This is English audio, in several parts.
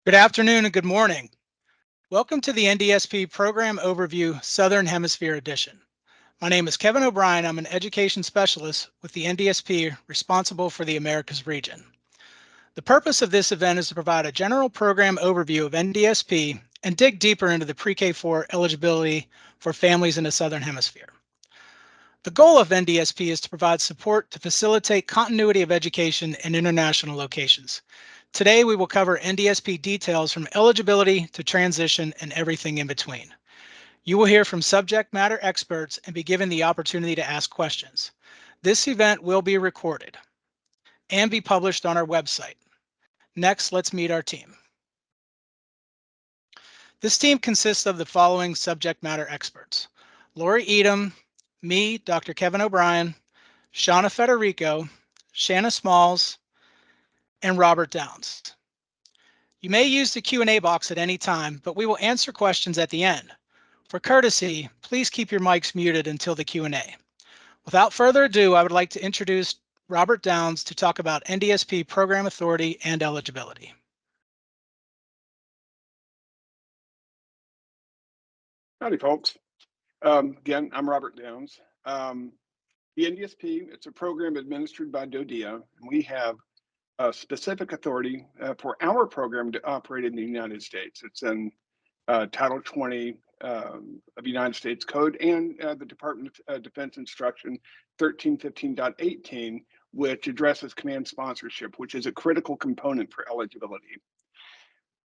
Good afternoon and good morning. Welcome to the NDSP Program Overview Southern Hemisphere Edition. My name is Kevin O'Brien. I'm an education specialist with the NDSP responsible for the Americas region. The purpose of this event is to provide a general program overview of NDSP and dig deeper into the pre-K4 eligibility for families in the Southern Hemisphere. The goal of NDSP is to provide support to facilitate continuity of education in international locations. Today, we will cover NDSP details from eligibility to transition and everything in between. You will hear from subject matter experts and be given the opportunity to ask questions. This event will be recorded and be published on our website. Next, let's meet our team. This team consists of the following subject matter experts: Lori Edom, me, Dr. Kevin O'Brien, Shauna Federico, Shanna Smalls, and Robert Downs. You may use the Q&A box at any time, but we will answer questions at the end. For courtesy, please keep your mics muted until the Q&A. Without further ado, I would like to introduce Robert Downs to talk about NDSP program authority and eligibility. Howdy, folks. Again, I'm Robert Downs. The NDSP, it's a program administered by DoDEA, and we have a specific authority for our program to operate in the United States. It's in Title 20 of the United States Code and the Department of Defense Instruction 1315.18, which addresses command sponsorship, which is a critical component for eligibility.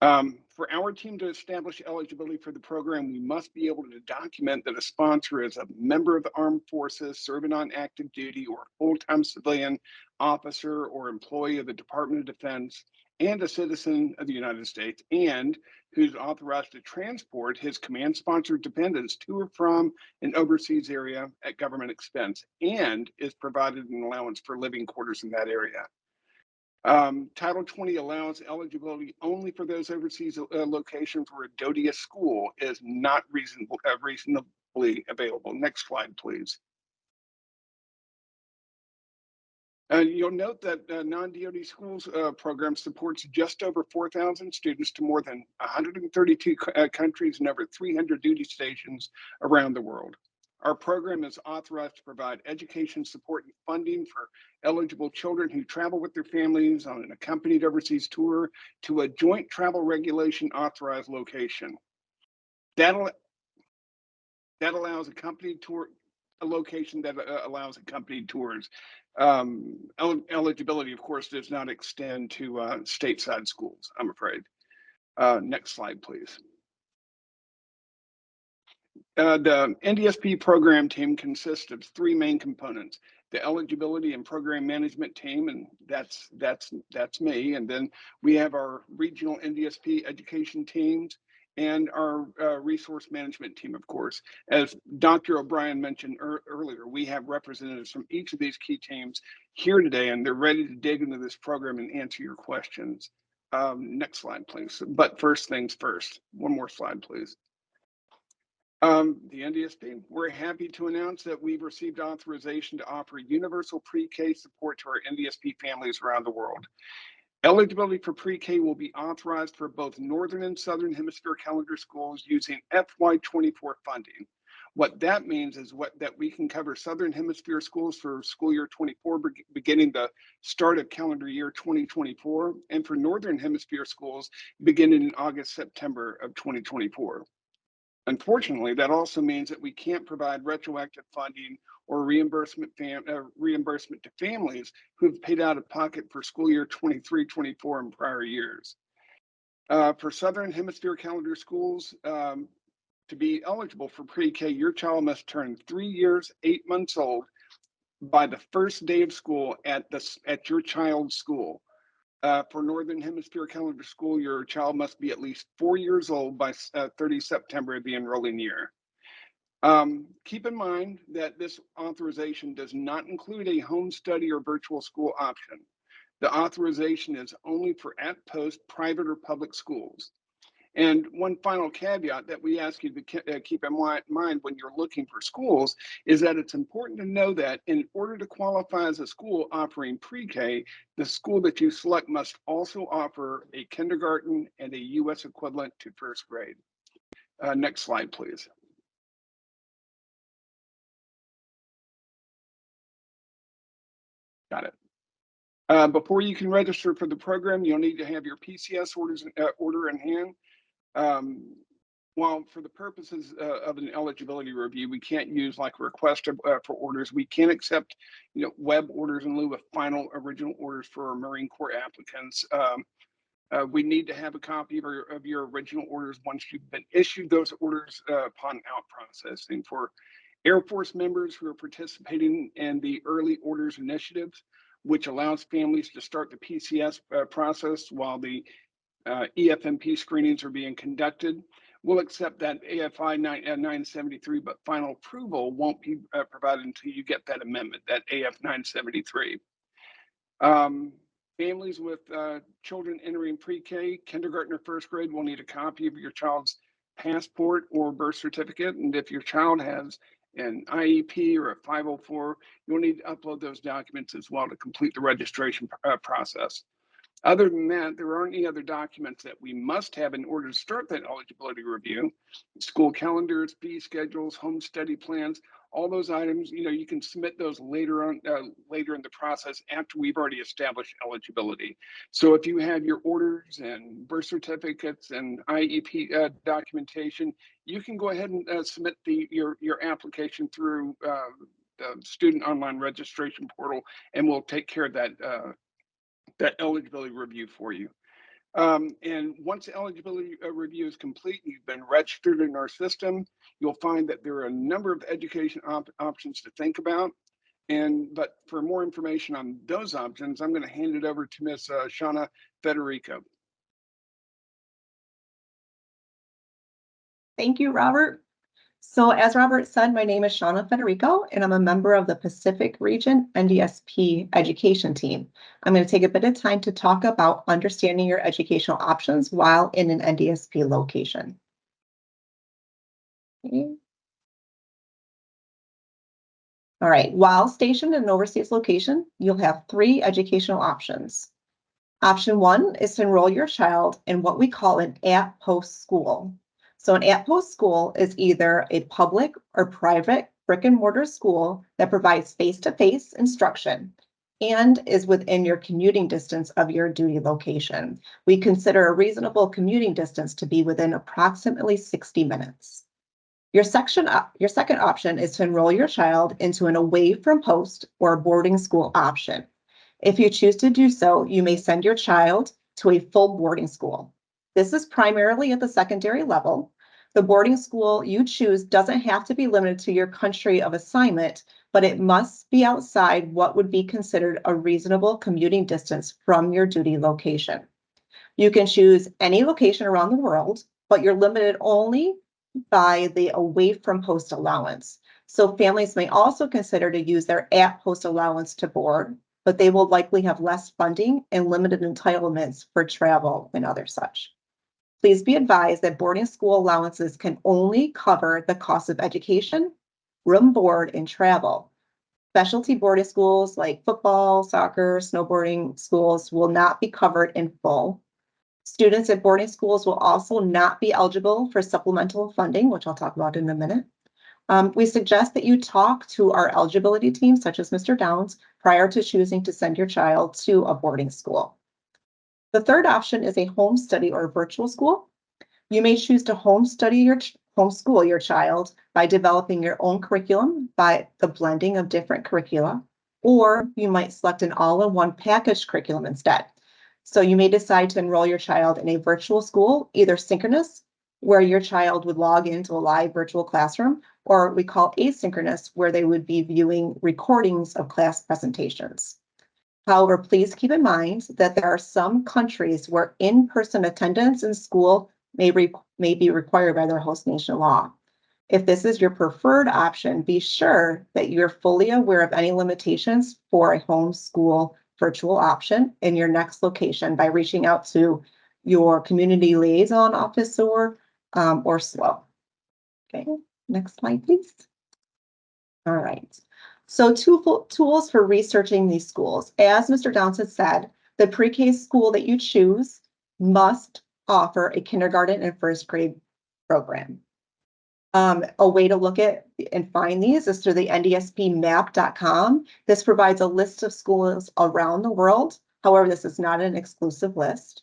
For our team to establish eligibility for the program, we must be able to document that a sponsor is a member of the armed forces, serving on active duty, or full-time civilian officer or employee of the Department of Defense, and a citizen of the United States, and who's authorized to transport his command-sponsored dependents to or from an overseas area at government expense, and is provided an allowance for living quarters in that area. Title 20 allows eligibility only for those overseas locations where a DoDEA school is not reasonably available. Next slide, please. You'll note that non-DoD schools program supports just over 4,000 students to more than 132 countries and over 300 duty stations around the world. Our program is authorized to provide education support and funding for eligible children who travel with their families on an accompanied overseas tour to a joint travel regulation authorized location. That allows accompanied tour, a location that allows accompanied tours. Eligibility, of course, does not extend to stateside schools, I'm afraid. Next slide, please. The NDSP program team consists of three main components: the eligibility and program management team, and that's me. And then we have our regional NDSP education teams and our resource management team, of course. As Dr. O'Brien mentioned earlier, we have representatives from each of these key teams here today, and they're ready to dig into this program and answer your questions. Next slide, please. But first things first. One more slide, please. The NDSP, we're happy to announce that we've received authorization to offer universal pre-K support to our NDSP families around the world. Eligibility for pre-K will be authorized for both Northern and Southern Hemisphere calendar schools using FY24 funding. What that means is that we can cover Southern Hemisphere schools for school year 24, beginning the start of calendar year 2024, and for Northern Hemisphere schools beginning in August, September of 2024. Unfortunately, that also means that we can't provide retroactive funding or reimbursement to families who have paid out of pocket for school year 23-24 in prior years. For Southern Hemisphere calendar schools, to be eligible for pre-K, your child must turn 3 years, 8 months old by the first day of school at your child's school. For Northern Hemisphere calendar school, your child must be at least 4 years old by 30 September of the enrolling year. Keep in mind that this authorization does not include a home study or virtual school option. The authorization is only for at-post private or public schools. And one final caveat that we ask you to keep in mind when you're looking for schools is that it's important to know that in order to qualify as a school offering pre-K, the school that you select must also offer a kindergarten and a U.S. equivalent to first grade. Next slide, please. Got it. Before you can register for the program, you'll need to have your PCS order in hand. While for the purposes of an eligibility review, we can't use like request for orders. We can accept, web orders in lieu of final original orders for Marine Corps applicants. We need to have a copy of your original orders once you've been issued those orders upon out processing. For Air Force members who are participating in the Early Orders Initiative, which allows families to start the PCS process while the EFMP screenings are being conducted. We'll accept that AFI 973, but final approval won't be provided until you get that amendment, that AF 973. Families with children entering pre-K, kindergarten, or first grade will need a copy of your child's passport or birth certificate. And if your child has an IEP or a 504, you'll need to upload those documents as well to complete the registration process. Other than that, there aren't any other documents that we must have in order to start that eligibility review. School calendars, fee schedules, home study plans, all those items, you can submit those later on, later in the process after we've already established eligibility. So if you have your orders and birth certificates and IEP documentation, you can go ahead and submit your application through the student online registration portal, and we'll take care of that eligibility review for you. And once the eligibility review is complete, you've been registered in our system, you'll find that there are a number of education options to think about. But for more information on those options, I'm going to hand it over to Ms. Shauna Federico. Thank you, Robert. So as Robert said, my name is Shauna Federico, and I'm a member of the Pacific Region NDSP education team. I'm going to take a bit of time to talk about understanding your educational options while in an NDSP location. Okay. All right, while stationed in an overseas location, you'll have 3 educational options. Option 1 is to enroll your child in what we call an at-post school. So an at-post school is either a public or private brick-and-mortar school that provides face-to-face instruction and is within your commuting distance of your duty location. We consider a reasonable commuting distance to be within approximately 60 minutes. Your second option is to enroll your child into an away-from-post or boarding school option. If you choose to do so, you may send your child to a full boarding school. This is primarily at the secondary level. The boarding school you choose doesn't have to be limited to your country of assignment, but it must be outside what would be considered a reasonable commuting distance from your duty location. You can choose any location around the world, but you're limited only by the away from post allowance. So families may also consider to use their at post allowance to board, but they will likely have less funding and limited entitlements for travel and other such. Please be advised that boarding school allowances can only cover the cost of education, room, board, and travel. Specialty boarding schools like football, soccer, snowboarding schools will not be covered in full. Students at boarding schools will also not be eligible for supplemental funding, which I'll talk about in a minute. We suggest that you talk to our eligibility team, such as Mr. Downs, prior to choosing to send your child to a boarding school. The third option is a home study or virtual school. You may choose to homeschool your child by developing your own curriculum by the blending of different curricula, or you might select an all-in-one packaged curriculum instead. So you may decide to enroll your child in a virtual school, either synchronous, where your child would log into a live virtual classroom, or we call asynchronous, where they would be viewing recordings of class presentations. However, please keep in mind that there are some countries where in-person attendance in school may be required by their host nation law. If this is your preferred option, be sure that you're fully aware of any limitations for a homeschool virtual option in your next location by reaching out to your community liaison officer, or SLO. Okay, next slide, please. All right. So tools for researching these schools. As Mr. Downs had said, the pre-K school that you choose must offer a kindergarten and first grade program. A way to look at and find these is through the ndspmap.com. This provides a list of schools around the world. However, this is not an exclusive list.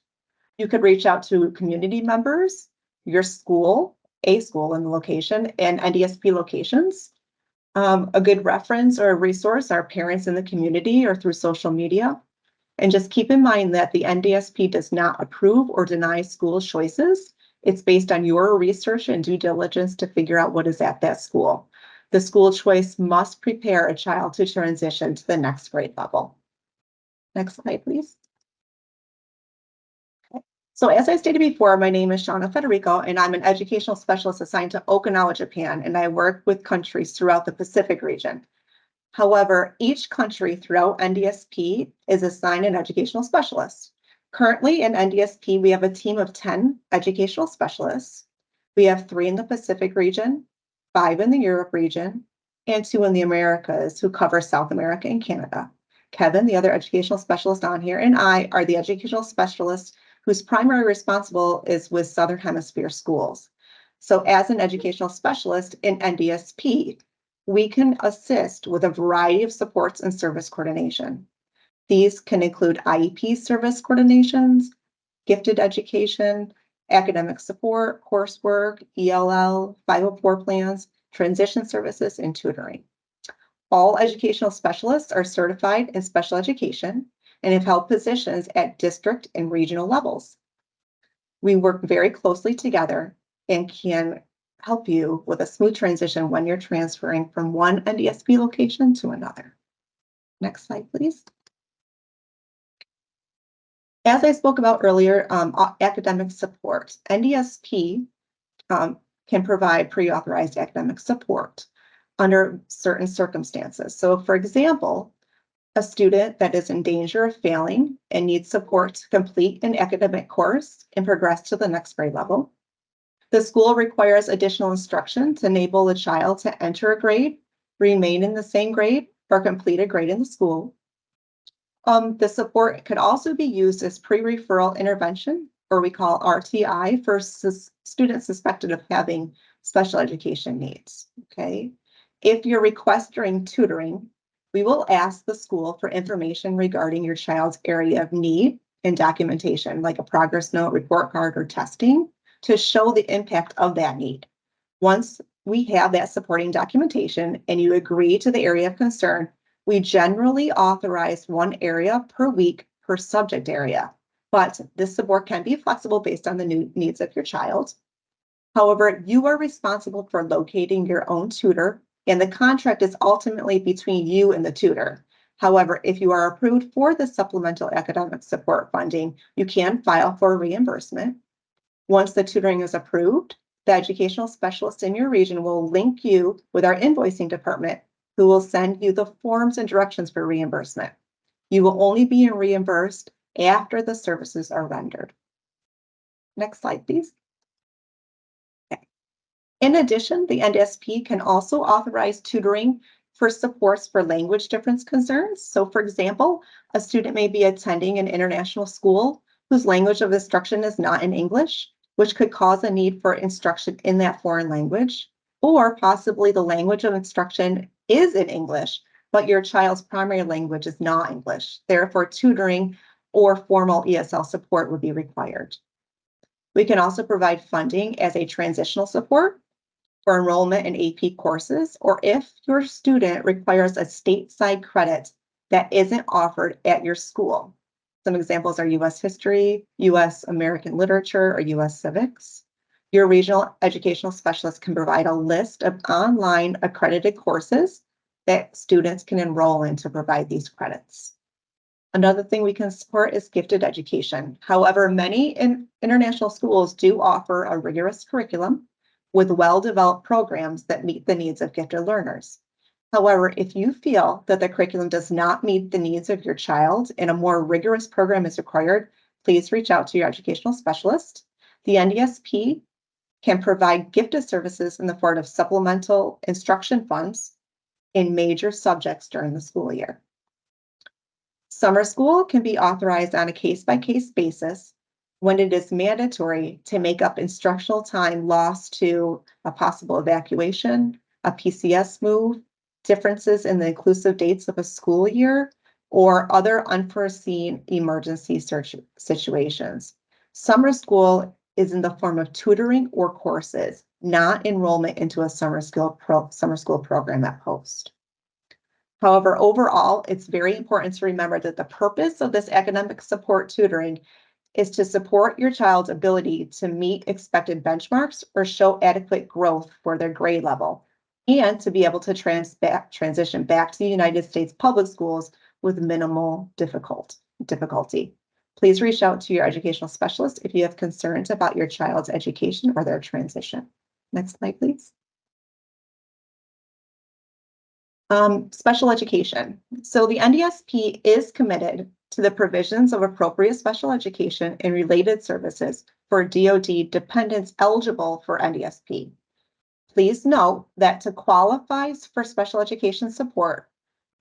You could reach out to community members, your school, a school in the location, and NDSP locations. A good reference or a resource are parents in the community or through social media. And just keep in mind that the NDSP does not approve or deny school choices. It's based on your research and due diligence to figure out what is at that school. The school choice must prepare a child to transition to the next grade level. Next slide, please. So as I stated before, my name is Shauna Federico, and I'm an educational specialist assigned to Okinawa, Japan, and I work with countries throughout the Pacific region. However, each country throughout NDSP is assigned an educational specialist. Currently in NDSP, we have a team of 10 educational specialists. We have 3 in the Pacific region, 5 in the Europe region, and 2 in the Americas who cover South America and Canada. Kevin, the other educational specialist on here, and I are the educational specialists whose primary responsible is with Southern Hemisphere schools. So as an educational specialist in NDSP, we can assist with a variety of supports and service coordination. These can include IEP service coordinations, gifted education, academic support, coursework, ELL, 504 plans, transition services, and tutoring. All educational specialists are certified in special education and have held positions at district and regional levels. We work very closely together and can help you with a smooth transition when you're transferring from one NDSP location to another. Next slide, please. As I spoke about earlier, academic support. NDSP can provide pre-authorized academic support under certain circumstances. So for example, a student that is in danger of failing and needs support to complete an academic course and progress to the next grade level. The school requires additional instruction to enable the child to enter a grade, remain in the same grade, or complete a grade in the school. The support could also be used as pre-referral intervention, or we call RTI, for students suspected of having special education needs. Okay. If you're requesting tutoring, we will ask the school for information regarding your child's area of need and documentation, like a progress note, report card, or testing, to show the impact of that need. Once we have that supporting documentation and you agree to the area of concern, we generally authorize one area per week per subject area, but this support can be flexible based on the new needs of your child. However, you are responsible for locating your own tutor, and the contract is ultimately between you and the tutor. However, if you are approved for the supplemental academic support funding, you can file for reimbursement. Once the tutoring is approved, the educational specialist in your region will link you with our invoicing department, who will send you the forms and directions for reimbursement. You will only be reimbursed after the services are rendered. Next slide, please. In addition, the NDSP can also authorize tutoring for supports for language difference concerns. So for example, a student may be attending an international school whose language of instruction is not in English, which could cause a need for instruction in that foreign language, or possibly the language of instruction is in English, but your child's primary language is not English. Therefore, tutoring or formal ESL support would be required. We can also provide funding as a transitional support for enrollment in AP courses, or if your student requires a stateside credit that isn't offered at your school. Some examples are US history, US American literature, or US civics. Your regional educational specialist can provide a list of online accredited courses that students can enroll in to provide these credits. Another thing we can support is gifted education. However, many international schools do offer a rigorous curriculum with well-developed programs that meet the needs of gifted learners. However, if you feel that the curriculum does not meet the needs of your child and a more rigorous program is required, please reach out to your educational specialist. The NDSP can provide gifted services in the form of supplemental instruction funds in major subjects during the school year. Summer school can be authorized on a case-by-case basis when it is mandatory to make up instructional time lost to a possible evacuation, a PCS move, differences in the inclusive dates of a school year, or other unforeseen emergency situations. Summer school is in the form of tutoring or courses, not enrollment into a summer school program at Post. However, overall, it's very important to remember that the purpose of this academic support tutoring is to support your child's ability to meet expected benchmarks or show adequate growth for their grade level, and to be able to transition back to the United States public schools with minimal difficulty. Please reach out to your educational specialist if you have concerns about your child's education or their transition. Next slide, please. Special education. So the NDSP is committed to the provisions of appropriate special education and related services for DoD dependents eligible for NDSP. Please note that to qualify for special education support,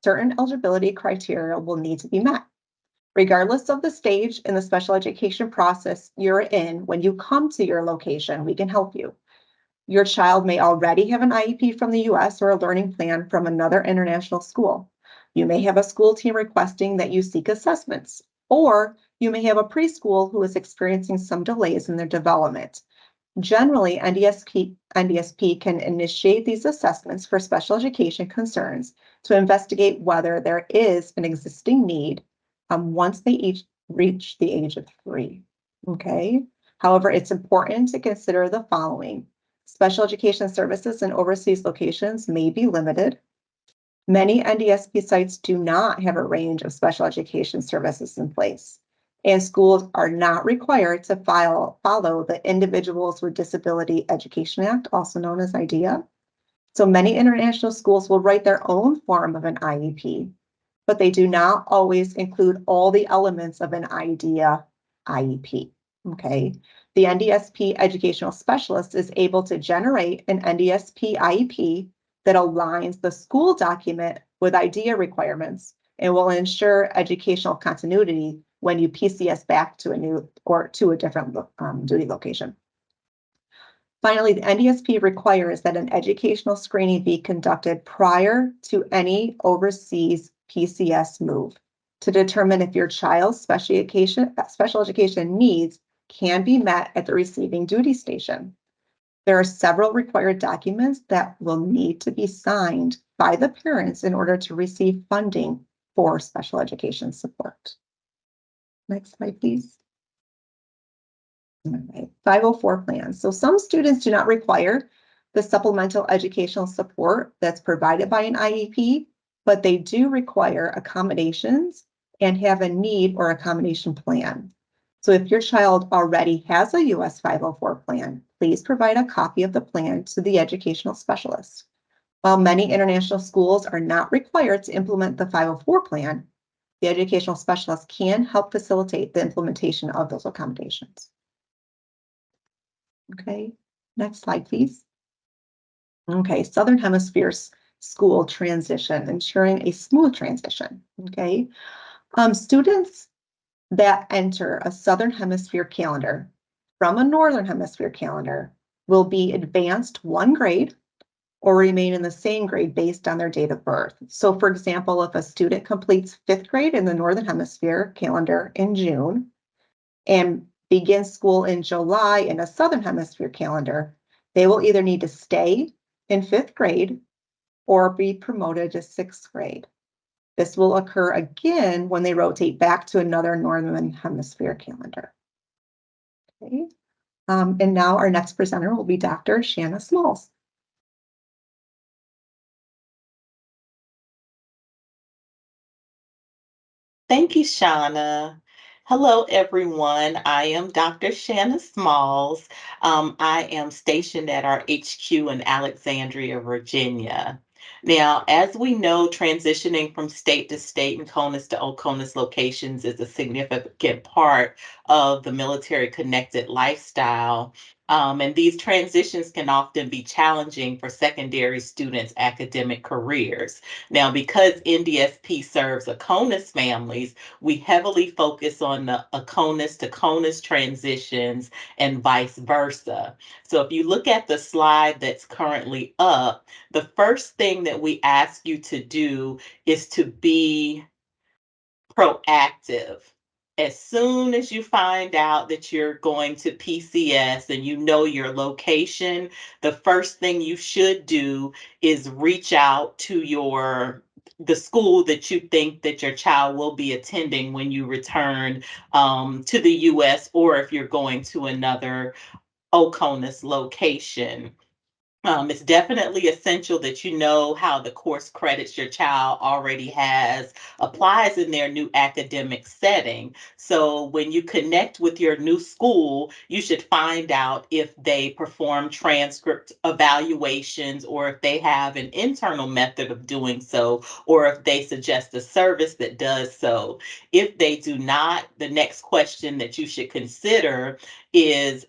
certain eligibility criteria will need to be met. Regardless of the stage in the special education process you're in, when you come to your location, we can help you. Your child may already have an IEP from the US or a learning plan from another international school. You may have a school team requesting that you seek assessments, or you may have a preschool who is experiencing some delays in their development. Generally, NDSP can initiate these assessments for special education concerns to investigate whether there is an existing need once they each reach the age of 3. Okay. However, it's important to consider the following. Special education services in overseas locations may be limited. Many NDSP sites do not have a range of special education services in place, and schools are not required to follow the Individuals with Disability Education Act, also known as IDEA. So many international schools will write their own form of an IEP, but they do not always include all the elements of an IDEA IEP. Okay. The NDSP educational specialist is able to generate an NDSP IEP that aligns the school document with IDEA requirements and will ensure educational continuity when you PCS back to a new or to a different duty location. Finally, the NDSP requires that an educational screening be conducted prior to any overseas PCS move to determine if your child's special education needs can be met at the receiving duty station. There are several required documents that will need to be signed by the parents in order to receive funding for special education support. Next slide, please. All right, 504 plans. So some students do not require the supplemental educational support that's provided by an IEP, but they do require accommodations and have a need or accommodation plan. So if your child already has a US 504 plan, please provide a copy of the plan to the educational specialist. While many international schools are not required to implement the 504 plan, the educational specialist can help facilitate the implementation of those accommodations. Okay, next slide, please. Okay, Southern Hemisphere school transition, ensuring a smooth transition. Okay, students that enter a Southern Hemisphere calendar from a Northern Hemisphere calendar will be advanced 1 grade or remain in the same grade based on their date of birth. So for example, if a student completes 5th grade in the Northern Hemisphere calendar in June and begins school in July in a Southern Hemisphere calendar, they will either need to stay in 5th grade or be promoted to 6th grade. This will occur again when they rotate back to another Northern Hemisphere calendar. Okay. And now our next presenter will be Dr. Shanna Smalls. Thank you, Shauna. Hello, everyone. I am Dr. Shanna Smalls. I am stationed at our HQ in Alexandria, Virginia. Now, as we know, transitioning from state to state and CONUS to OCONUS locations is a significant part of the military connected lifestyle. And these transitions can often be challenging for secondary students' academic careers. Now, because NDSP serves OCONUS families, we heavily focus on the OCONUS to CONUS transitions and vice versa. So if you look at the slide that's currently up, the first thing that we ask you to do is to be proactive. As soon as you find out that you're going to PCS and you know your location, the first thing you should do is reach out to the school that you think that your child will be attending when you return to the U.S. or if you're going to another OCONUS location. It's definitely essential that you know how the course credits your child already has applies in their new academic setting. So when you connect with your new school, you should find out if they perform transcript evaluations or if they have an internal method of doing so, or if they suggest a service that does so. If they do not, the next question that you should consider is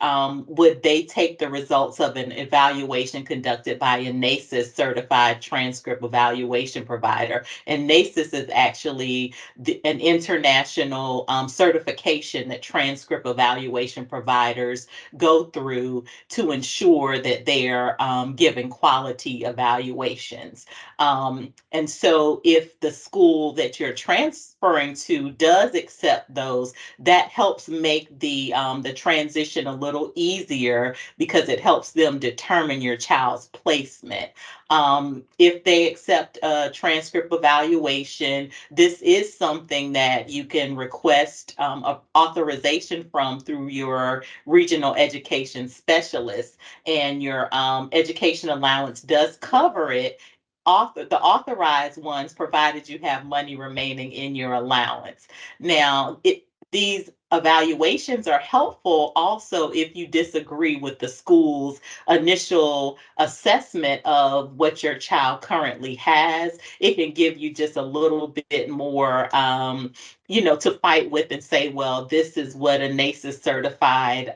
would they take the results of an evaluation conducted by a NACIS certified transcript evaluation provider? And NACIS is actually an international certification that transcript evaluation providers go through to ensure that they're giving quality evaluations. And so if the school that you're transferring to does accept those, that helps make the transition a little easier because it helps them determine your child's placement. If they accept a transcript evaluation, this is something that you can request authorization from through your regional education specialist, and your education allowance does cover it. The authorized ones, provided you have money remaining in your allowance. Now, these evaluations are helpful also if you disagree with the school's initial assessment of what your child currently has. It can give you just a little bit more, to fight with and say, well, this is what a NACIS certified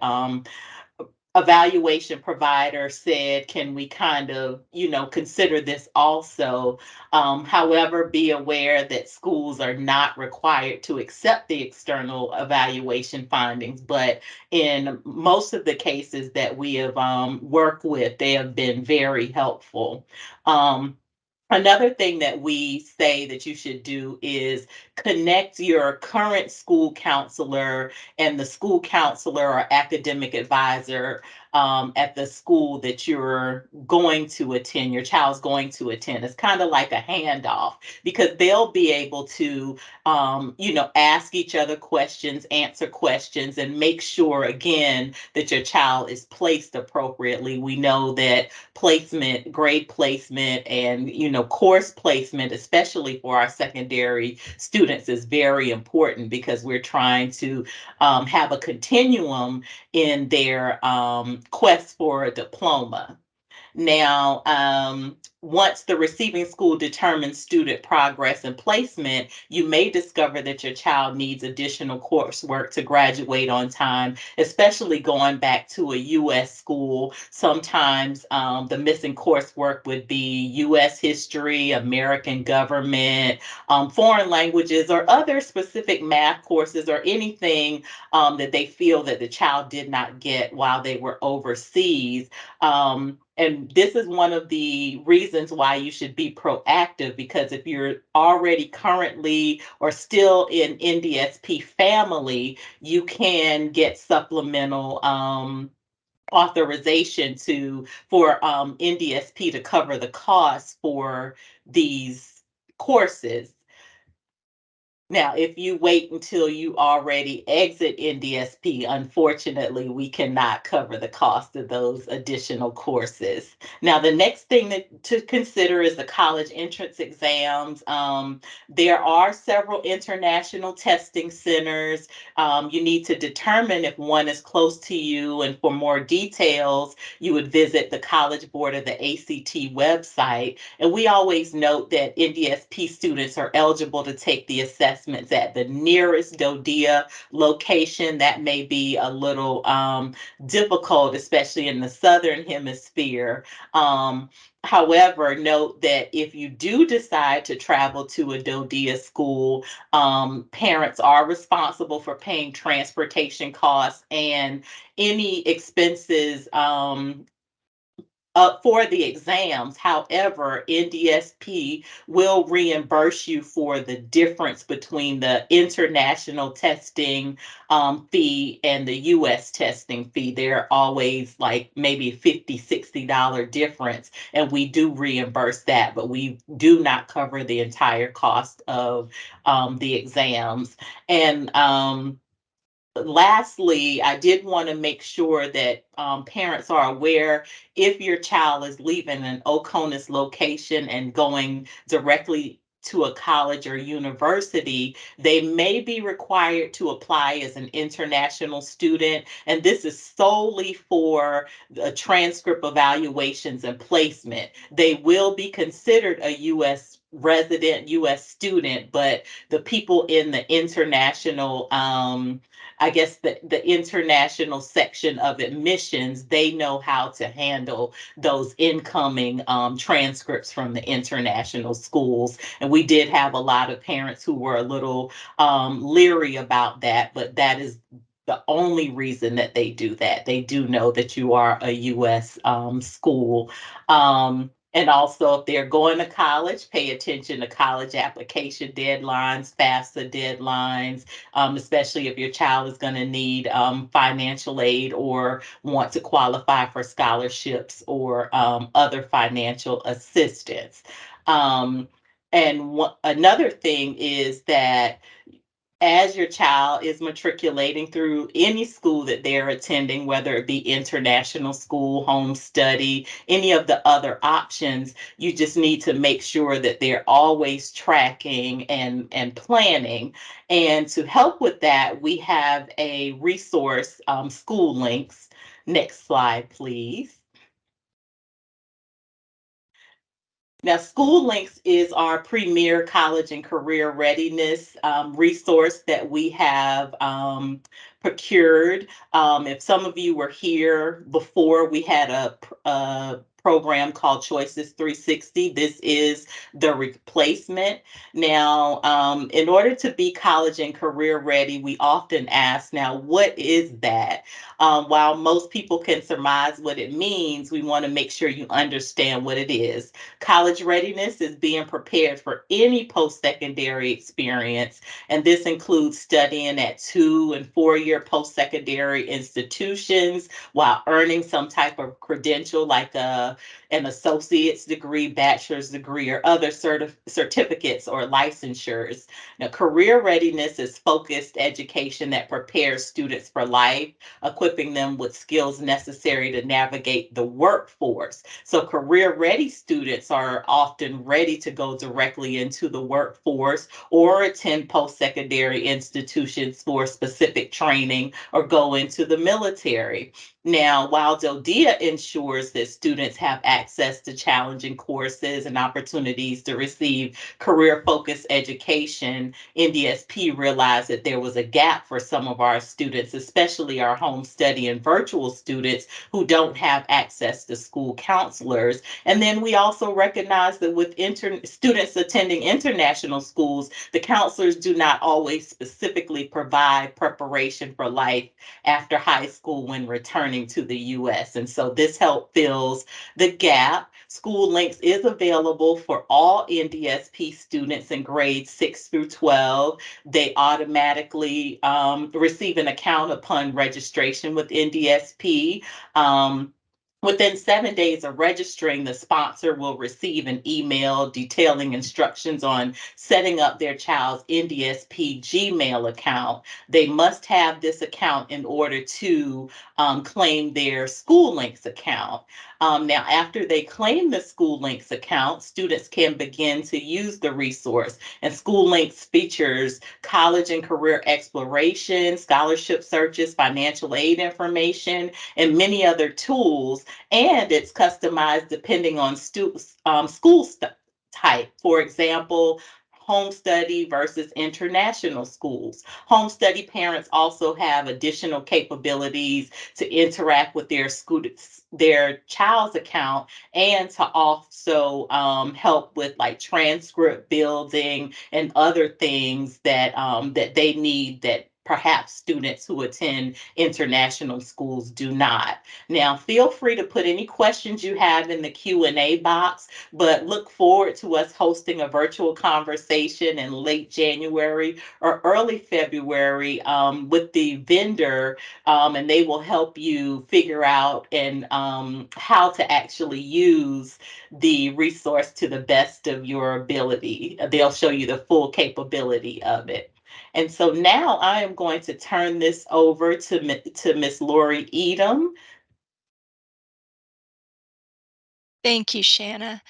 evaluation provider said, can we kind of, consider this also? However, be aware that schools are not required to accept the external evaluation findings, but in most of the cases that we have worked with, they have been very helpful. Another thing that we say that you should do is connect your current school counselor and the school counselor or academic advisor at the school that you're going to attend, your child's going to attend. It's kind of like a handoff because they'll be able to, ask each other questions, answer questions, and make sure, again, that your child is placed appropriately. We know that placement, grade placement, and course placement, especially for our secondary students, is very important because we're trying to have a continuum in their quest for a diploma. Now, once the receiving school determines student progress and placement, you may discover that your child needs additional coursework to graduate on time, especially going back to a U.S. school. Sometimes the missing coursework would be U.S. history, American government, foreign languages, or other specific math courses, or anything that they feel that the child did not get while they were overseas. And this is one of the reasons why you should be proactive, because if you're already currently or still in NDSP family, you can get supplemental authorization for NDSP to cover the cost for these courses. Now, if you wait until you already exit NDSP, unfortunately, we cannot cover the cost of those additional courses. Now, the next thing to consider is the college entrance exams. There are several international testing centers. You need to determine if one is close to you, and for more details, you would visit the College Board of the ACT website. And we always note that NDSP students are eligible to take the assessments at the nearest DoDEA location. That may be a little difficult, especially in the Southern Hemisphere. However, note that if you do decide to travel to a DoDEA school, parents are responsible for paying transportation costs and any expenses for the exams. However, NDSP will reimburse you for the difference between the international testing fee and the US testing fee. They're always like maybe $50, $60 difference, and we do reimburse that, but we do not cover the entire cost of the exams. And lastly, I did want to make sure that parents are aware if your child is leaving an Oconus location and going directly to a college or university, they may be required to apply as an international student. And this is solely for the transcript evaluations and placement. They will be considered a U.S. resident, U.S. student, but the people in the international I guess the international section of admissions, they know how to handle those incoming transcripts from the international schools. And we did have a lot of parents who were a little leery about that, but that is the only reason that they do that. They do know that you are a U.S. School. And also, if they're going to college, pay attention to college application deadlines, FAFSA deadlines, especially if your child is going to need financial aid or want to qualify for scholarships or other financial assistance. Another thing is that as your child is matriculating through any school that they're attending, whether it be international school, home study, any of the other options, you just need to make sure that they're always tracking and planning. And to help with that, we have a resource, School Links. Next slide, please. Now, School Links is our premier college and career readiness resource that we have procured. If some of you were here before, we had a program called Choices 360. This is the replacement. Now, in order to be college and career ready, we often ask, now, what is that? While most people can surmise what it means, we want to make sure you understand what it is. College readiness is being prepared for any post-secondary experience, and this includes studying at 2- and 4-year post-secondary institutions while earning some type of credential like an associate's degree, bachelor's degree, or other certificates or licensures. Now, career readiness is focused education that prepares students for life, equipping them with skills necessary to navigate the workforce. So career ready students are often ready to go directly into the workforce or attend post-secondary institutions for specific training or go into the military. Now, while DoDEA ensures that students have access to challenging courses and opportunities to receive career-focused education, NDSP realized that there was a gap for some of our students, especially our home study and virtual students who don't have access to school counselors. And then we also recognize that with students attending international schools, the counselors do not always specifically provide preparation for life after high school when returning to the U.S. And so this help fills the gap. School Links is available for all NDSP students in grades 6 through 12. They automatically receive an account upon registration with NDSP. Within 7 days of registering, the sponsor will receive an email detailing instructions on setting up their child's NDSP Gmail account. They must have this account in order to claim their School Links account. Now, after they claim the School Links account, students can begin to use the resource. And School Links features college and career exploration, scholarship searches, financial aid information, and many other tools, and it's customized depending on school type. For example, home study versus international schools. Home study parents also have additional capabilities to interact with their students, their child's account, and to also help with like transcript building and other things that they need that perhaps students who attend international schools do not. Now, feel free to put any questions you have in the Q&A box, but look forward to us hosting a virtual conversation in late January or early February with the vendor, and they will help you figure out and how to actually use the resource to the best of your ability. They'll show you the full capability of it. And so now I am going to turn this over to Miss Lori Edom. Thank you, Shanna.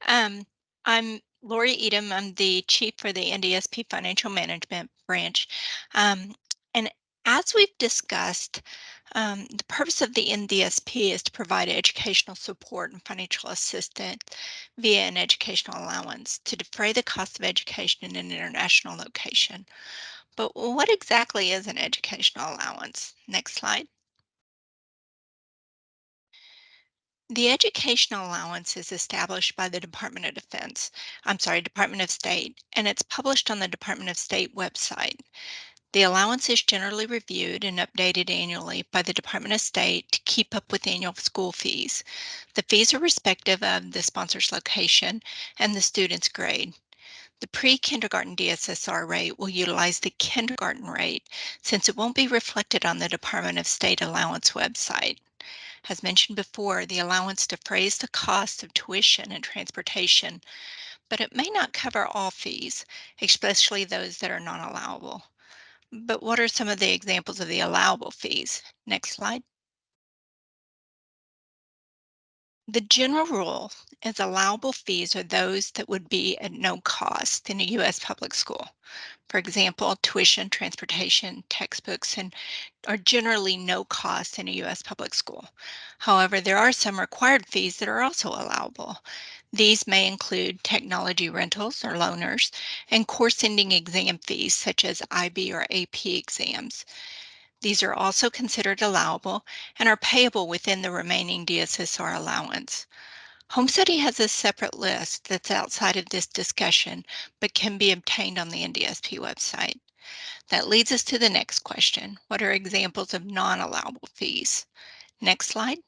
I'm Lori Edom. I'm the chief for the NDSP Financial Management Branch. And as we've discussed, the purpose of the NDSP is to provide educational support and financial assistance via an educational allowance to defray the cost of education in an international location. But what exactly is an educational allowance? Next slide. The educational allowance is established by the Department of Department of State, and it's published on the Department of State website. The allowance is generally reviewed and updated annually by the Department of State to keep up with annual school fees. The fees are respective of the sponsor's location and the student's grade. The pre-kindergarten DSSR rate will utilize the kindergarten rate since it won't be reflected on the Department of State allowance website. As mentioned before, the allowance defrays the cost of tuition and transportation, but it may not cover all fees, especially those that are non-allowable. But what are some of the examples of the allowable fees? Next slide. The general rule is allowable fees are those that would be at no cost in a U.S. public school. For example, tuition, transportation, textbooks, and are generally no cost in a U.S. public school. However, there are some required fees that are also allowable. These may include technology rentals or loaners and course-ending exam fees such as IB or AP exams. These are also considered allowable and are payable within the remaining DSSR allowance. Home study has a separate list that's outside of this discussion, but can be obtained on the NDSP website. That leads us to the next question. What are examples of non-allowable fees? Next slide.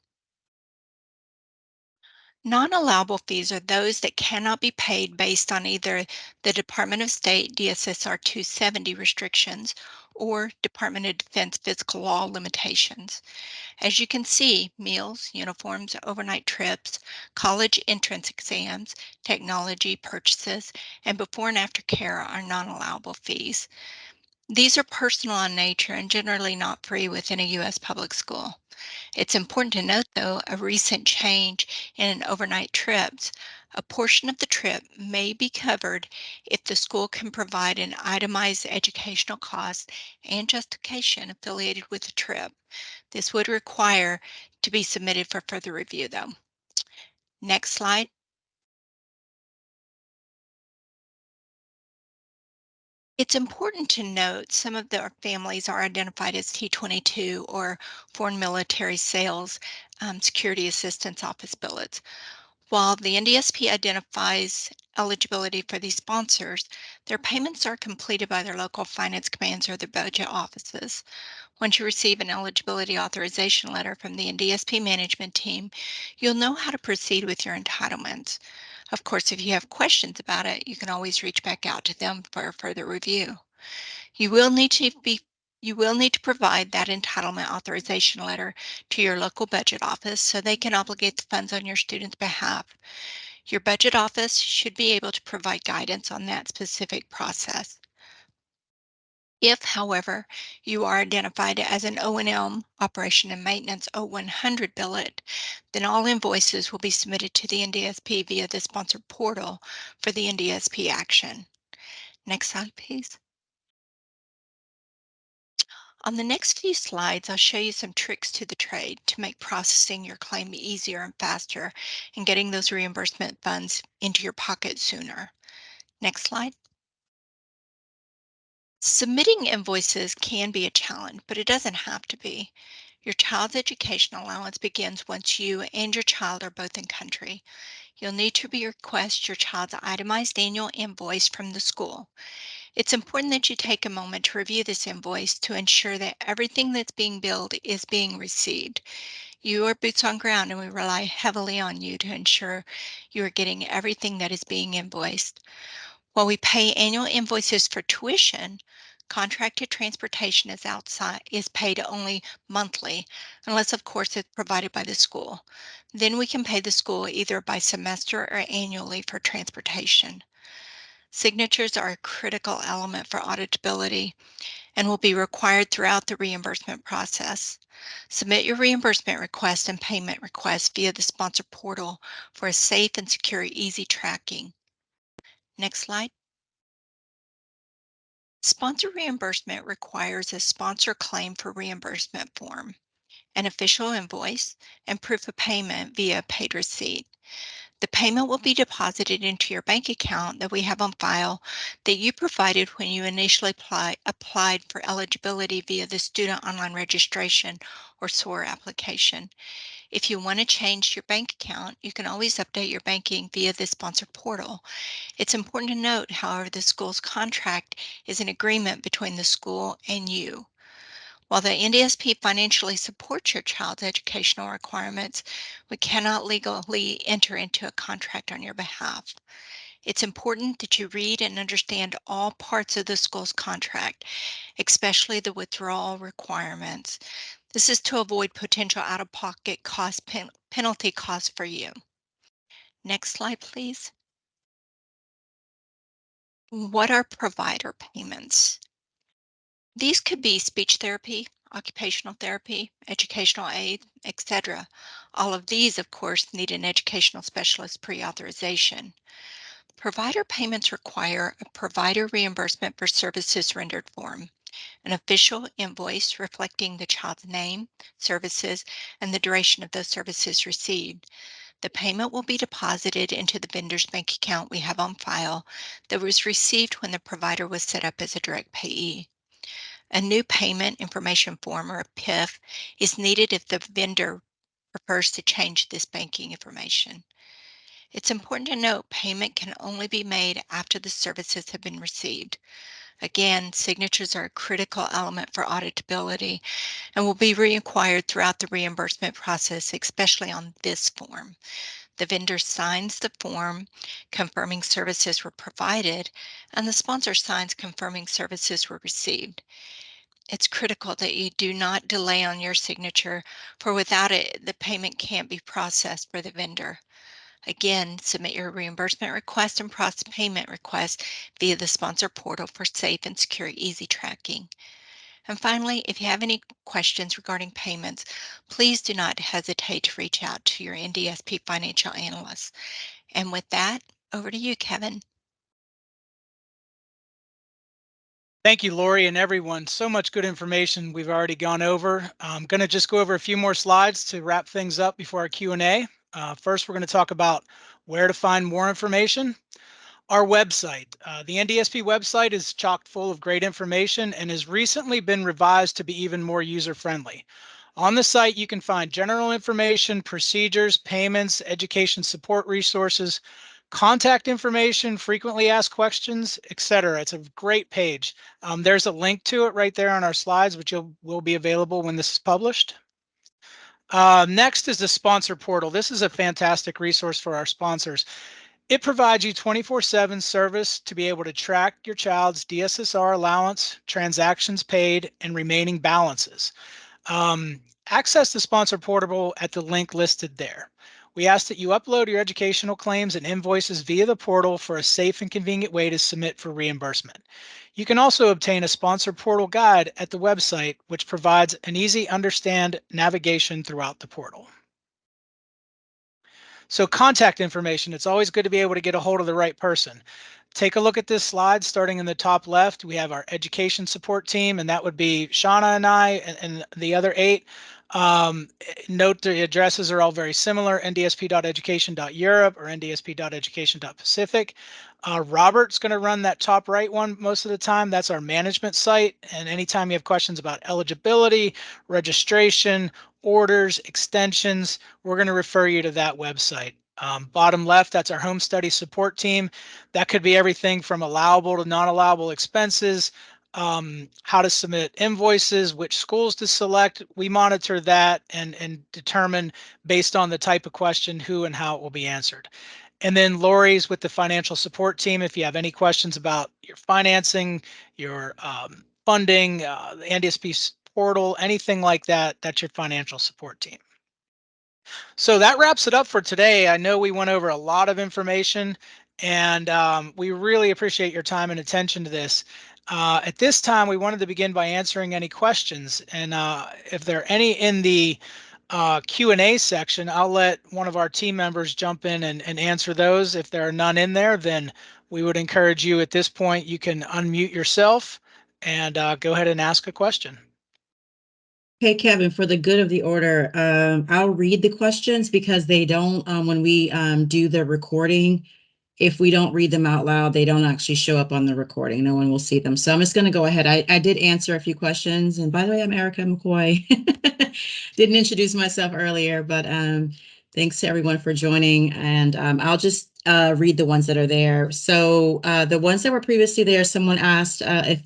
Non-allowable fees are those that cannot be paid based on either the Department of State DSSR 270 restrictions or Department of Defense fiscal law limitations. As you can see, meals, uniforms, overnight trips, college entrance exams, technology purchases, and before and after care are non-allowable fees. These are personal in nature and generally not free within a U.S. public school. It's important to note, though, a recent change in overnight trips. A portion of the trip may be covered if the school can provide an itemized educational cost and justification affiliated with the trip. This would require to be submitted for further review, though. Next slide. It's important to note some of the families are identified as T-22 or Foreign Military Sales Security Assistance Office billets. While the NDSP identifies eligibility for these sponsors, their payments are completed by their local finance commands or their budget offices. Once you receive an eligibility authorization letter from the NDSP management team, you'll know how to proceed with your entitlements. Of course, if you have questions about it, you can always reach back out to them for a further review. You will need to be You will need to provide that entitlement authorization letter to your local budget office so they can obligate the funds on your student's behalf. Your budget office should be able to provide guidance on that specific process. If, however, you are identified as an O&M, Operation and Maintenance 0100 billet, then all invoices will be submitted to the NDSP via the sponsor portal for the NDSP action. Next slide, please. On the next few slides, I'll show you some tricks to the trade to make processing your claim easier and faster and getting those reimbursement funds into your pocket sooner. Next slide. Submitting invoices can be a challenge, but it doesn't have to be. Your child's education allowance begins once you and your child are both in country. You'll need to request your child's itemized annual invoice from the school. It's important that you take a moment to review this invoice to ensure that everything that's being billed is being received. You are boots on ground, and we rely heavily on you to ensure you are getting everything that is being invoiced. While we pay annual invoices for tuition, contracted transportation is paid only monthly, unless of course it's provided by the school. Then we can pay the school either by semester or annually for transportation. Signatures are a critical element for auditability and will be required throughout the reimbursement process. Submit your reimbursement request and payment request via the sponsor portal for a safe and secure, easy tracking. Next slide. Sponsor reimbursement requires a sponsor claim for reimbursement form, an official invoice, and proof of payment via paid receipt. The payment will be deposited into your bank account that we have on file that you provided when you initially applied for eligibility via the Student Online Registration or SOAR application. If you want to change your bank account, you can always update your banking via the sponsor portal. It's important to note, however, the school's contract is an agreement between the school and you. While the NDSP financially supports your child's educational requirements, we cannot legally enter into a contract on your behalf. It's important that you read and understand all parts of the school's contract, especially the withdrawal requirements. This is to avoid potential out-of-pocket penalty costs for you. Next slide, please. What are provider payments? These could be speech therapy, occupational therapy, educational aid, etc. All of these, of course, need an educational specialist pre-authorization. Provider payments require a provider reimbursement for services rendered form, an official invoice reflecting the child's name, services, and the duration of those services received. The payment will be deposited into the vendor's bank account we have on file that was received when the provider was set up as a direct payee. A new payment information form, or a PIF, is needed if the vendor prefers to change this banking information. It's important to note payment can only be made after the services have been received. Again, signatures are a critical element for auditability and will be required throughout the reimbursement process, especially on this form. The vendor signs the form confirming services were provided, and the sponsor signs confirming services were received. It's critical that you do not delay on your signature, for without it, the payment can't be processed for the vendor. Again, submit your reimbursement request and payment request via the sponsor portal for safe and secure, easy tracking. And finally, if you have any questions regarding payments, please do not hesitate to reach out to your NDSP financial analyst. And with that, over to you, Kevin. Thank you, Lori, and everyone. So much good information we've already gone over. I'm going to just go over a few more slides to wrap things up before our Q&A. First, we're going to talk about where to find more information. Our website. The NDSP website is chock full of great information and has recently been revised to be even more user-friendly. On the site, you can find general information, procedures, payments, education support resources, contact information, frequently asked questions, etc. It's a great page. There's a link to it right there on our slides, which will be available when this is published. Next is the sponsor portal. This is a fantastic resource for our sponsors. It provides you 24/7 service to be able to track your child's DSSR allowance, transactions paid, and remaining balances. Access the Sponsor Portal at the link listed there. We ask that you upload your educational claims and invoices via the portal for a safe and convenient way to submit for reimbursement. You can also obtain a Sponsor Portal guide at the website, which provides an easy understand navigation throughout the portal. So contact information, it's always good to be able to get a hold of the right person. Take a look at this slide. Starting in the top left, we have our education support team, and that would be Shauna and I and the other 8. Note the addresses are all very similar, ndsp.education.europe or ndsp.education.pacific. Robert's going to run that top right one most of the time. That's our management site. And anytime you have questions about eligibility, registration, orders, extensions, we're going to refer you to that website. Bottom left, that's our home study support team. That could be everything from allowable to non-allowable expenses, how to submit invoices, which schools to select. We monitor that and determine based on the type of question, who and how it will be answered. And then Lori's with the financial support team. If you have any questions about your financing, your funding, the NDSP portal, anything like that, that's your financial support team. So that wraps it up for today. I know we went over a lot of information, and we really appreciate your time and attention to this. At this time, we wanted to begin by answering any questions. And if there are any in the Q&A section, I'll let one of our team members jump in and answer those. If there are none in there, then we would encourage you at this point, you can unmute yourself and go ahead and ask a question. Hey, Kevin, for the good of the order, I'll read the questions because they don't, when we do the recording, if we don't read them out loud, they don't actually show up on the recording. No one will see them. So I'm just going to go ahead. I did answer a few questions. And by the way, I'm Erica McCoy. Didn't introduce myself earlier, but thanks to everyone for joining. And I'll just read the ones that are there. So the ones that were previously there, someone asked if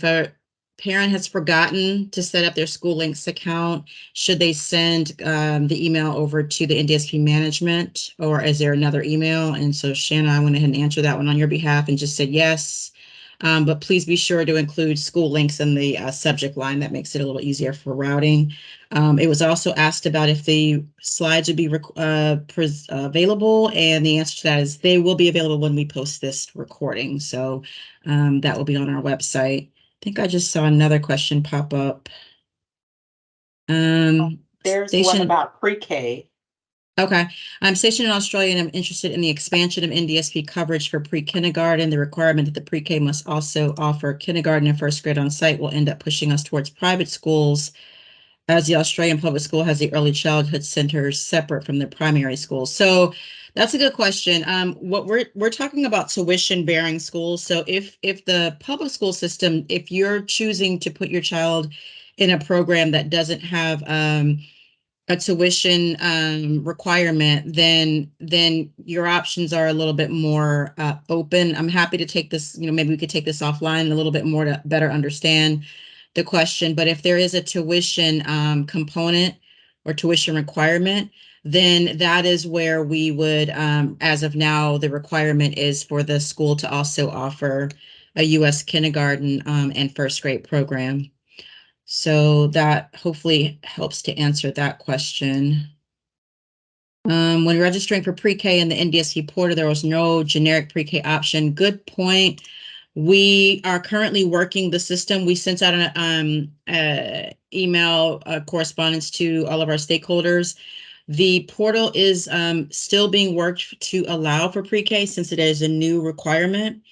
a parent has forgotten to set up their School Links account, should they send the email over to the NDSP management, or is there another email? And so Shanna, I went ahead and answered that one on your behalf and just said yes. But please be sure to include School Links in the subject line. That makes it a little easier for routing. It was also asked about if the slides would be available, and the answer to that is they will be available when we post this recording. So that will be on our website. I think I just saw another question pop up. There's one about pre-K. Okay. I'm stationed in Australia and I'm interested in the expansion of NDSP coverage for pre-kindergarten. The requirement that the pre-K must also offer kindergarten and first grade on site will end up pushing us towards private schools, as the Australian public school has the early childhood centers separate from the primary schools. So that's a good question. What we're talking about tuition bearing schools. So if the public school system, if you're choosing to put your child in a program that doesn't have a tuition requirement, then your options are a little bit more open. I'm happy to take this, maybe we could take this offline a little bit more to better understand the question. But if there is a tuition component or tuition requirement, then that is where we would, as of now, the requirement is for the school to also offer a U.S. kindergarten and first grade program. So that hopefully helps to answer that question. When registering for pre-K in the NDSP portal, there was no generic pre-K option. Good point. We are currently working the system. We sent out an email correspondence to all of our stakeholders. The portal is still being worked to allow for pre-K since it is a new requirement.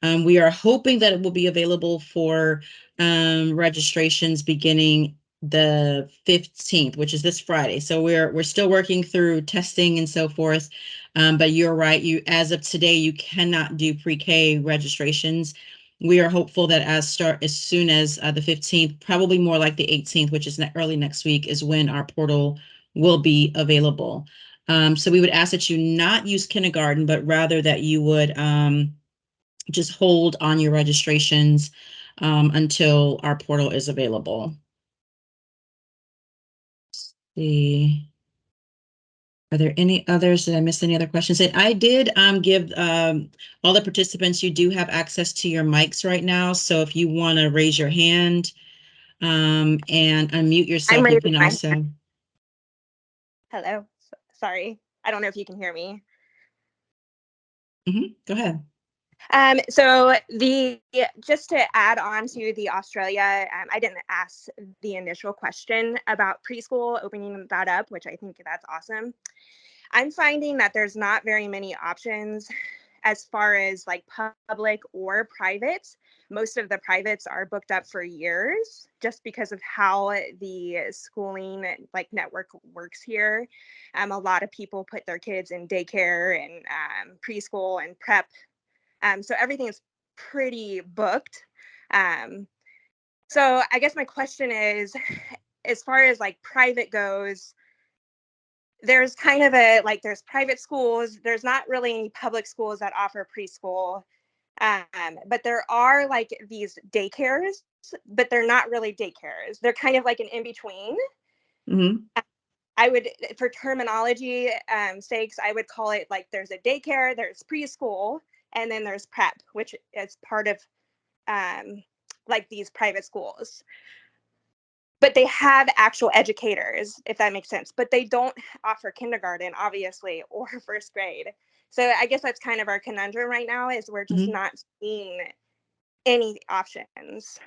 We are hoping that it will be available for registrations beginning the 15th, which is this Friday. So we're still working through testing and so forth. But you're right. As of today, you cannot do pre-K registrations. We are hopeful that as soon as the 15th, probably more like the 18th, which is early next week, is when our portal will be available. So we would ask that you not use kindergarten, but rather that you would just hold on your registrations until our portal is available. Let's see. Are there any others? Did I miss any other questions? And I did give all the participants, you do have access to your mics right now. So if you want to raise your hand and unmute yourself, you can also. Hello. Sorry. I don't know if you can hear me. Go ahead. So just to add on to the Australia, I didn't ask the initial question about preschool, opening that up, which I think that's awesome. I'm finding that there's not very many options as far as like public or private. Most of the privates are booked up for years just because of how the schooling like network works here. A lot of people put their kids in daycare and preschool and prep. So everything is pretty booked. So I guess my question is, as far as like private goes, there's kind of a like there's private schools, there's not really any public schools that offer preschool, but there are like these daycares, but they're not really daycares, they're kind of like an in-between. I would, for terminology sakes, I would call it like there's a daycare, there's preschool, and then there's prep, which is part of like these private schools. But they have actual educators, if that makes sense. But they don't offer kindergarten, obviously, or first grade. So I guess that's kind of our conundrum right now, is we're just not seeing any options,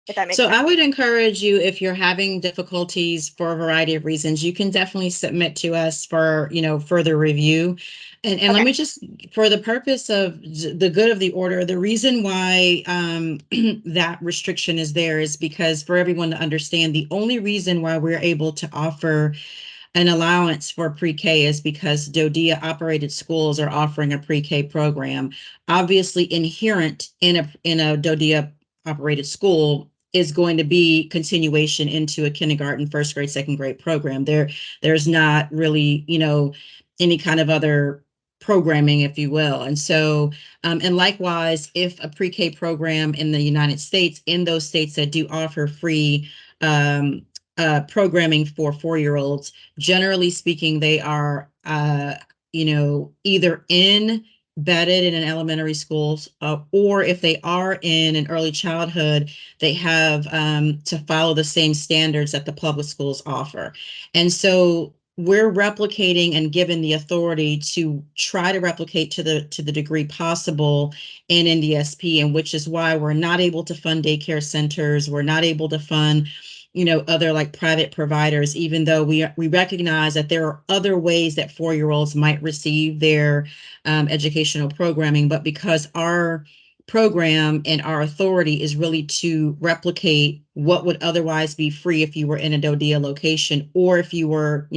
if that makes sense. So I would encourage you, if you're having difficulties for a variety of reasons, you can definitely submit to us for, further review. And okay. Let me just, for the purpose of the good of the order, the reason why that restriction is there is because for everyone to understand, the only reason why we're able to offer an allowance for pre-K is because DoDEA operated schools are offering a pre-K program. Obviously, inherent in a DoDEA operated school is going to be continuation into a kindergarten, first grade, second grade program. There's not really, any kind of other programming, if you will. And so, and likewise, if a pre-K program in the United States, in those states that do offer free programming for 4-year-olds, generally speaking, they are, either embedded in an elementary schools, or if they are in an early childhood, they have to follow the same standards that the public schools offer. And so we're replicating and given the authority to try to replicate to the degree possible in NDSP, and which is why we're not able to fund daycare centers. We're not able to fund other like private providers, even though we recognize that there are other ways that 4-year-olds might receive their educational programming. But because our program and our authority is really to replicate what would otherwise be free if you were in a DoDEA location, or if you were,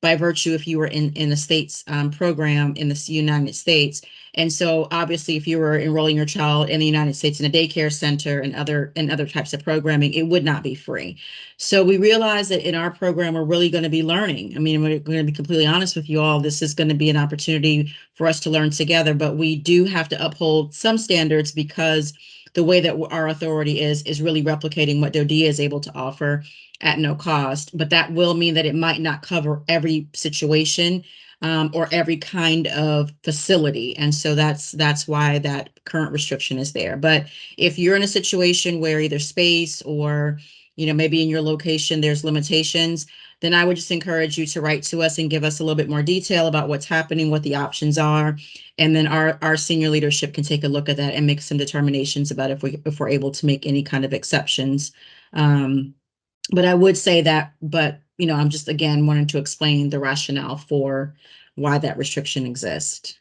by virtue, if you were in the state's program in the United States. And so obviously, if you were enrolling your child in the United States in a daycare center and other types of programming, it would not be free. So we realize that in our program, we're really going to be learning. I mean, we're going to be completely honest with you all. This is going to be an opportunity for us to learn together, but we do have to uphold some standards because the way that our authority is really replicating what DoDEA is able to offer at no cost. But that will mean that it might not cover every situation or every kind of facility. And so that's why that current restriction is there. But if you're in a situation where either space or, maybe in your location, there's limitations, then I would just encourage you to write to us and give us a little bit more detail about what's happening, what the options are. And then our senior leadership can take a look at that and make some determinations about if we're able to make any kind of exceptions. But I would say that, I'm just, again, wanting to explain the rationale for why that restriction exists.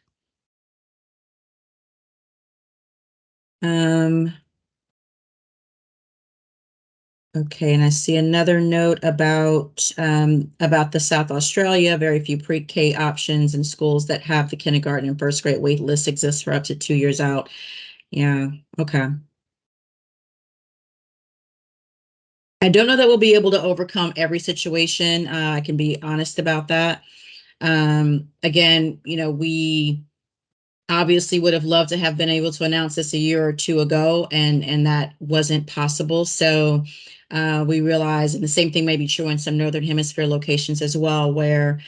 Okay, and I see another note about the South Australia. Very few pre-K options in schools that have the kindergarten and first grade wait list exists for up to 2 years out. Yeah, okay. I don't know that we'll be able to overcome every situation. I can be honest about that. Again, obviously would have loved to have been able to announce this a year or two ago, and that wasn't possible. So we realize, and the same thing may be true in some Northern Hemisphere locations as well, where,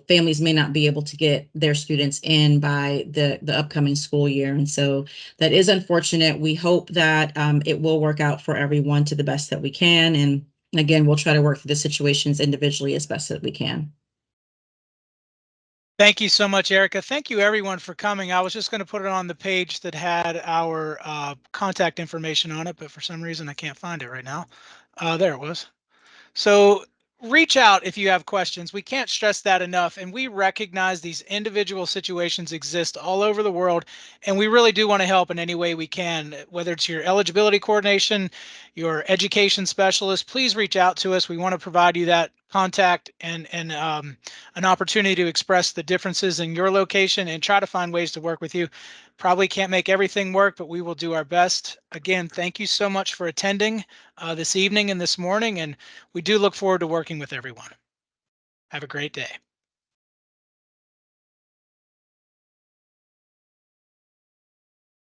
families may not be able to get their students in by the upcoming school year. And so that is unfortunate. We hope that it will work out for everyone to the best that we can. And again, we'll try to work through the situations individually as best that we can. Thank you so much, Erica. Thank you everyone for coming. I was just going to put it on the page that had our contact information on it, but for some reason I can't find it right now. There it was. So reach out if you have questions. We can't stress that enough. And we recognize these individual situations exist all over the world. And we really do want to help in any way we can, whether it's your eligibility coordination, your education specialist, please reach out to us. We want to provide you that contact and an opportunity to express the differences in your location and try to find ways to work with you. Probably can't make everything work, but we will do our best. Again, thank you so much for attending this evening and this morning, and we do look forward to working with everyone. Have a great day.